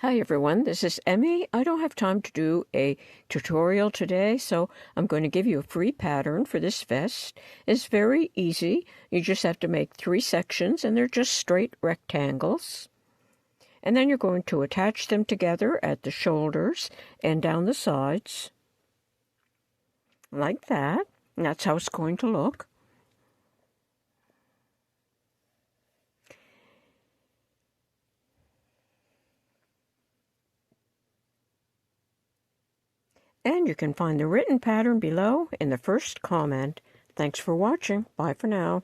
Hi everyone, this is Emmy. I don't have time to do a tutorial today, so I'm going to give you a free pattern for this vest. It's very easy. You just have to make 3 sections and they're just straight rectangles. And then you're going to attach them together at the shoulders and down the sides. Like that. And that's how it's going to look. And you can find the written pattern below in the first comment. Thanks for watching. Bye for now.